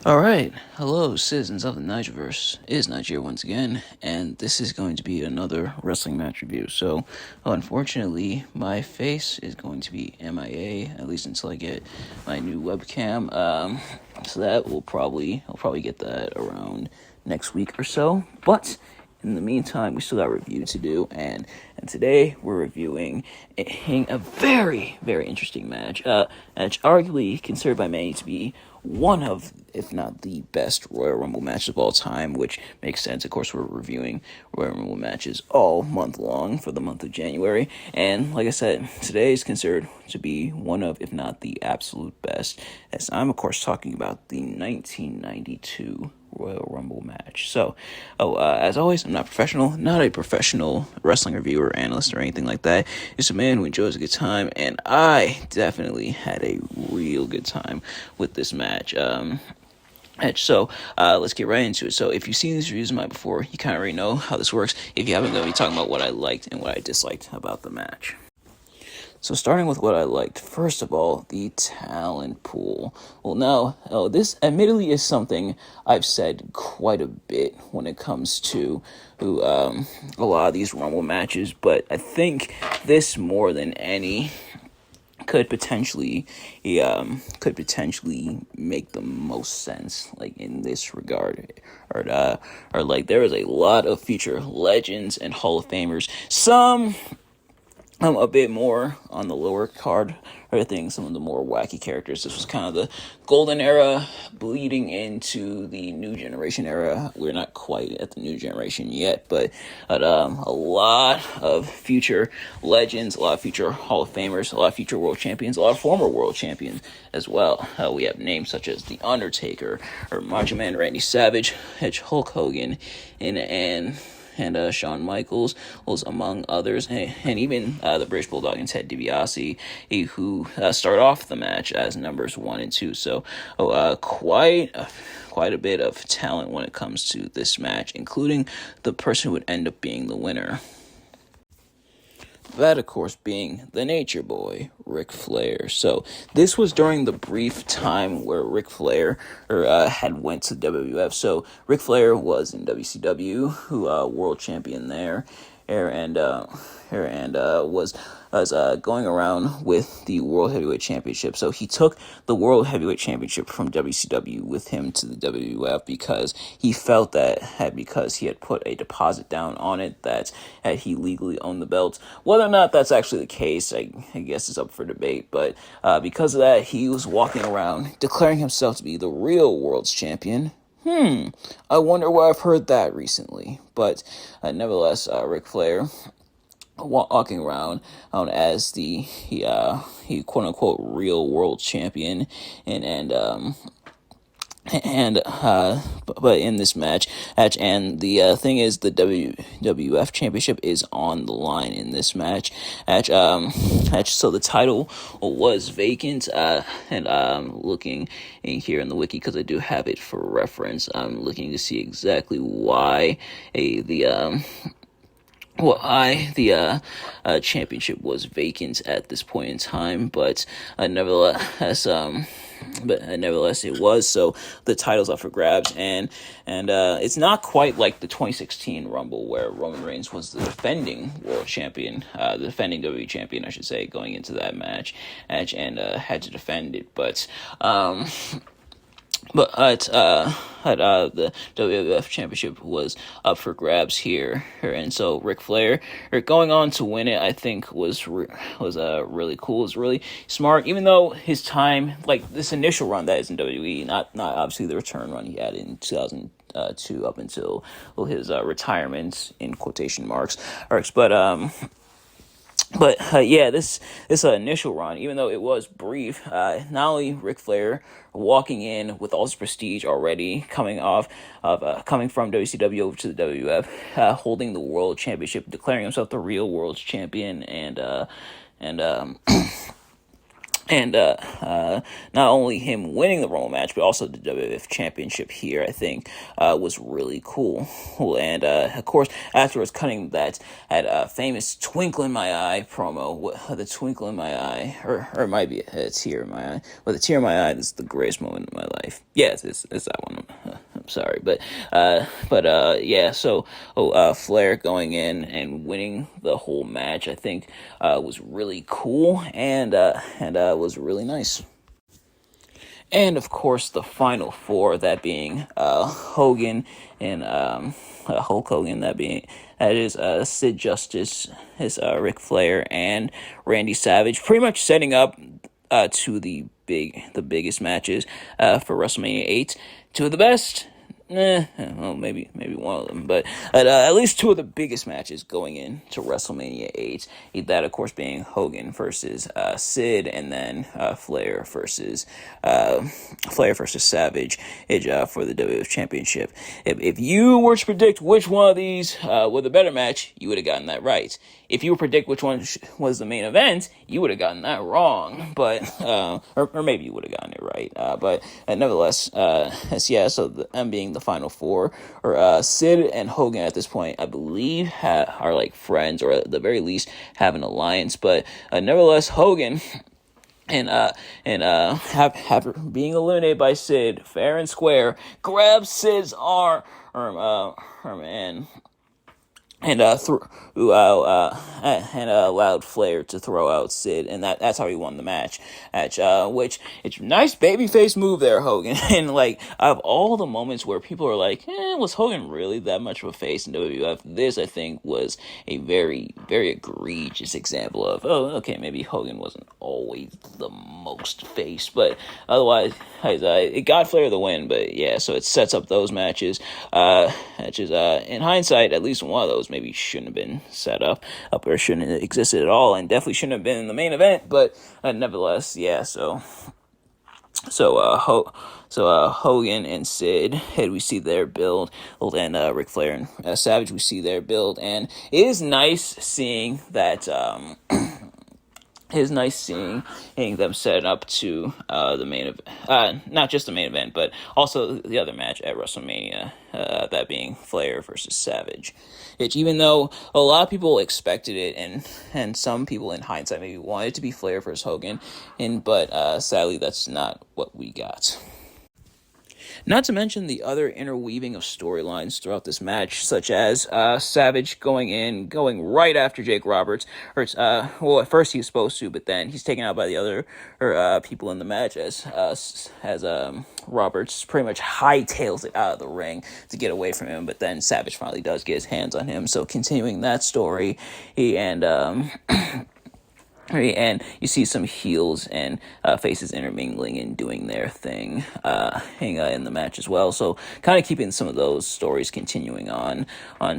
Alright, hello citizens of the Nigelverse. It is Nigel once again, and this is going to be another wrestling match review. So, unfortunately, my face is going to be MIA, at least until I get my new webcam. So that I'll probably get that around next week or so. But in the meantime, we still got a review to do, and today we're reviewing a very, very interesting match. Match arguably considered by many to be one of, if not the best Royal Rumble match of all time, which makes sense. Of course, we're reviewing Royal Rumble matches all month long for the month of January, and like I said, today is considered to be one of, if not the absolute best, as I'm, of course, talking about the 1992 Royal Rumble match. So, as always, I'm not a professional wrestling reviewer, analyst, or anything like that. Just a man who enjoys a good time, and I definitely had a real good time with this match. So, let's get right into it. So, if you've seen these reviews of mine before, you kind of already know how this works. If you haven't, I'm going to be talking about what I liked and what I disliked about the match. So starting with what I liked, first of all, the talent pool. Well, now, this admittedly is something I've said quite a bit when it comes to a lot of these Rumble matches, but I think this more than any could potentially make the most sense, like in this regard, or like there is a lot of future legends and Hall of Famers. Some a bit more on the lower card or things, some of the more wacky characters. This was kind of the golden era bleeding into the new generation era. We're not quite at the new generation yet, but a lot of future legends, a lot of future Hall of Famers, a lot of future world champions, a lot of former world champions as well. We have names such as The Undertaker, or Macho Man Randy Savage, Hulk Hogan, and Shawn Michaels was among others, and even the British Bulldog and Ted DiBiase, who start off the match as numbers 1 and 2. So, quite a bit of talent when it comes to this match, including the person who would end up being the winner. That, of course, being the Nature Boy, Ric Flair. So this was during the brief time where Ric Flair had went to WWF. So Ric Flair was in WCW, who world champion there, and was going around with the World Heavyweight Championship. So he took the World Heavyweight Championship from WCW with him to the WWF because he felt that because he had put a deposit down on it that he legally owned the belt. Whether or not that's actually the case, I guess is up for debate. But because of that, he was walking around declaring himself to be the real world's champion. I wonder where I've heard that recently. But nevertheless, Ric Flair walking around as the quote unquote real world champion, but in this match, and the thing is, the WWF Championship is on the line in this match. So the title was vacant, and looking in here in the wiki because I do have it for reference. I'm looking to see exactly why the championship was vacant at this point in time, but nevertheless, it was. So the title's up for grabs, and it's not quite like the 2016 Rumble where Roman Reigns was the defending world champion, the defending WWE champion, I should say, going into that match, and had to defend it, but the WWF Championship was up for grabs here, and so Ric Flair going on to win it, I think was really cool. It was really smart, even though his time, like this initial run that is in WWE, not obviously the return run he had in 2002 up until his retirement in quotation marks, but yeah, this initial run, even though it was brief, not only Ric Flair walking in with all his prestige already, coming from WCW over to the WWF, holding the world championship, declaring himself the real world champion, and And not only him winning the Rumble match, but also the WWF Championship here, I think, was really cool. And of course, afterwards, cutting that famous "Twinkle in My Eye" promo, the "Twinkle in My Eye," or it might be a tear in my eye. But the tear in my eye is the greatest moment of my life. Yeah, it's that one. I'm sorry, but yeah. So, Flair going in and winning the whole match, I think, was really cool and was really nice. And of course, the final four, that being Hogan and Hulk Hogan, that is Sid Justice, his Ric Flair, and Randy Savage, pretty much setting up to the biggest matches for WrestleMania 8, two of the best. Well, maybe one of them, but at least two of the biggest matches going into WrestleMania 8. That, of course, being Hogan versus Sid, and then Flair versus Savage for the WWF Championship. If you were to predict which one of these were the better match, you would have gotten that right. If you would predict which one was the main event, you would have gotten that wrong. But or maybe you would have gotten it right. But nevertheless, yeah. So them being the final four, or Sid and Hogan at this point, I believe are like friends, or at the very least have an alliance. But nevertheless, Hogan have being eliminated by Sid fair and square, grabs Sid's arm, and allowed Flair to throw out Sid, and that's how he won the match. Which it's a nice babyface move there, Hogan. And like, out of all the moments where people are like, was Hogan really that much of a face in WWF? This, I think, was a very, very egregious example of, okay, maybe Hogan wasn't always the most face, but otherwise, it got Flair the win. But yeah, so it sets up those matches. In hindsight, at least one of those maybe shouldn't have been set up or shouldn't have existed at all, and definitely shouldn't have been in the main event. But nevertheless, yeah. Hogan and Sid, we see their build, and Ric Flair and Savage, we see their build, and it is nice seeing that. It is nice seeing them set up to the main event, not just the main event, but also the other match at WrestleMania, that being Flair versus Savage. Which, even though a lot of people expected it, and some people in hindsight maybe wanted it to be Flair versus Hogan, but sadly that's not what we got. Not to mention the other interweaving of storylines throughout this match, such as Savage going right after Jake Roberts. Well, at first he was supposed to, but then he's taken out by the other people in the match as Roberts pretty much hightails it out of the ring to get away from him. But then Savage finally does get his hands on him. So continuing that story, and you see some heels and faces intermingling and doing their thing in the match as well. So kind of keeping some of those stories continuing on.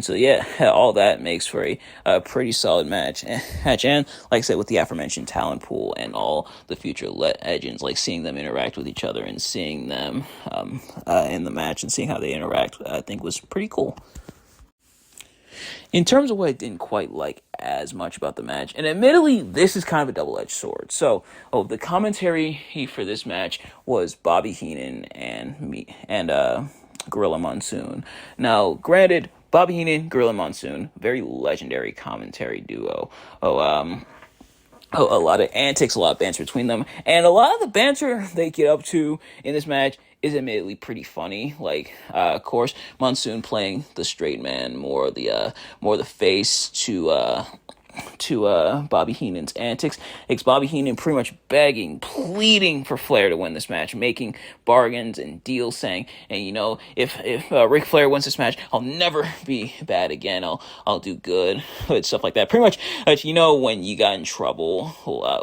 So yeah, all that makes for a pretty solid match. And like I said, with the aforementioned talent pool and all the future legends, like seeing them interact with each other and seeing them in the match and seeing how they interact, I think was pretty cool. In terms of what I didn't quite like as much about the match, and admittedly, this is kind of a double-edged sword. So, the commentary for this match was Bobby Heenan and Gorilla Monsoon. Now, granted, Bobby Heenan, Gorilla Monsoon, very legendary commentary duo. A lot of antics, a lot of banter between them, and a lot of the banter they get up to in this match is admittedly pretty funny. Like, of course, Monsoon playing the straight man, more the face to Bobby Heenan's antics. Makes Bobby Heenan pretty much begging, pleading for Flair to win this match, making bargains and deals, saying, and if Ric Flair wins this match, I'll never be bad again. I'll do good, stuff like that. Pretty much, when you got in trouble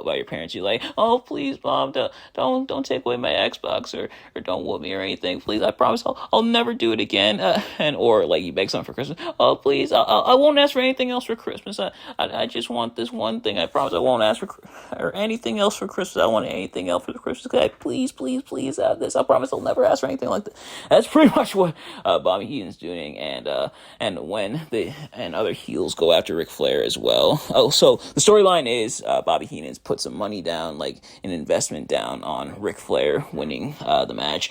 by your parents, you're like, oh please, Mom, don't take away my Xbox or don't whoop me or anything. Please, I promise I'll never do it again. Or like you beg something for Christmas. Oh please, I won't ask for anything else for Christmas. I I just want this one thing. I promise I won't ask for or anything else for Christmas. I want anything else for the Christmas. Please, please, please have this. I promise I'll never ask for anything like that. That's pretty much what Bobby Heenan's doing, and when and other heels go after Ric Flair as well. Oh, so the storyline is Bobby Heenan's put some money down, like an investment down on Ric Flair winning the match,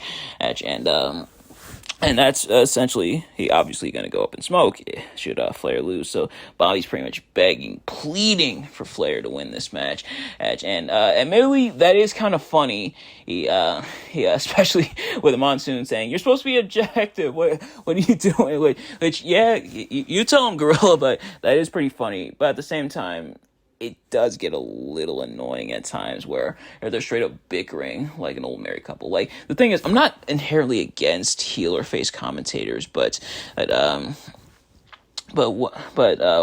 and that's essentially he obviously going to go up in smoke should Flair lose. So Bobby's pretty much begging, pleading for Flair to win this match. And admittedly, that is kind of funny. He especially with the Monsoon saying, "You're supposed to be objective. What are you doing?" Which yeah, you tell him, Gorilla, but that is pretty funny. But at the same time, it does get a little annoying at times where they're straight up bickering like an old married couple. Like, the thing is, I'm not inherently against heel or face commentators, but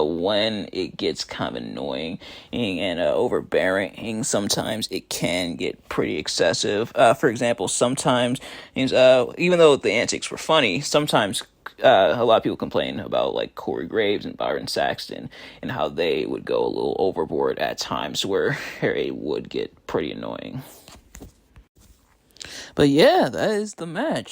when it gets kind of annoying and overbearing, sometimes it can get pretty excessive. For example, sometimes, even though the antics were funny, sometimes a lot of people complain about like Corey Graves and Byron Saxton and how they would go a little overboard at times where it would get pretty annoying. But yeah, that is the match.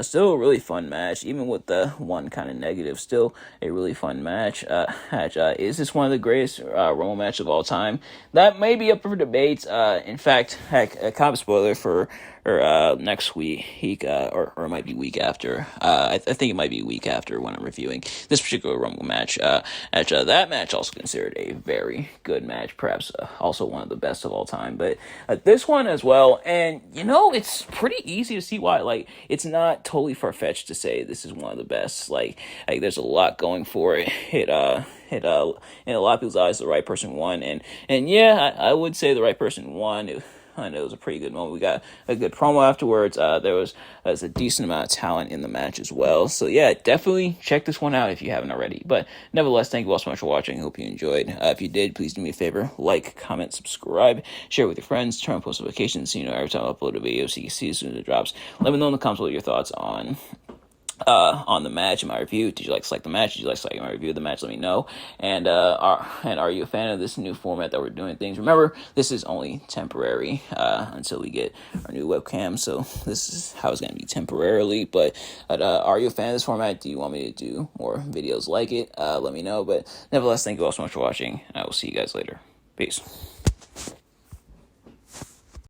Still a really fun match, even with the one kind of negative. Still a really fun match. Is this one of the greatest Rumble matches of all time? That may be up for debate. In fact, a kind of spoiler for next week, or it might be week after. I think it might be week after when I'm reviewing this particular Rumble match. That match also considered a very good match, perhaps also one of the best of all time. But this one as well, and it's pretty easy to see why. Like, it's not totally far-fetched to say this is one of the best. Like there's a lot going for it. In a lot of people's eyes, the right person won, and yeah, I would say the right person won. I know it was a pretty good moment. We got a good promo afterwards. There was a decent amount of talent in the match as well. So yeah, definitely check this one out if you haven't already. But nevertheless, thank you all so much for watching. Hope you enjoyed. If you did, please do me a favor: like, comment, subscribe, share with your friends, turn on post notifications so you know every time I upload a video, so you can see as soon as it drops. Let me know in the comments what your thoughts on the match and my review. Did you like the match? Did you like my review of the match? Let me know. And are you a fan of this new format that we're doing things? Remember, this is only temporary until we get our new webcam. So this is how it's going to be temporarily. But are you a fan of this format? Do you want me to do more videos like it? Let me know. But nevertheless, thank you all so much for watching. I will see you guys later. Peace.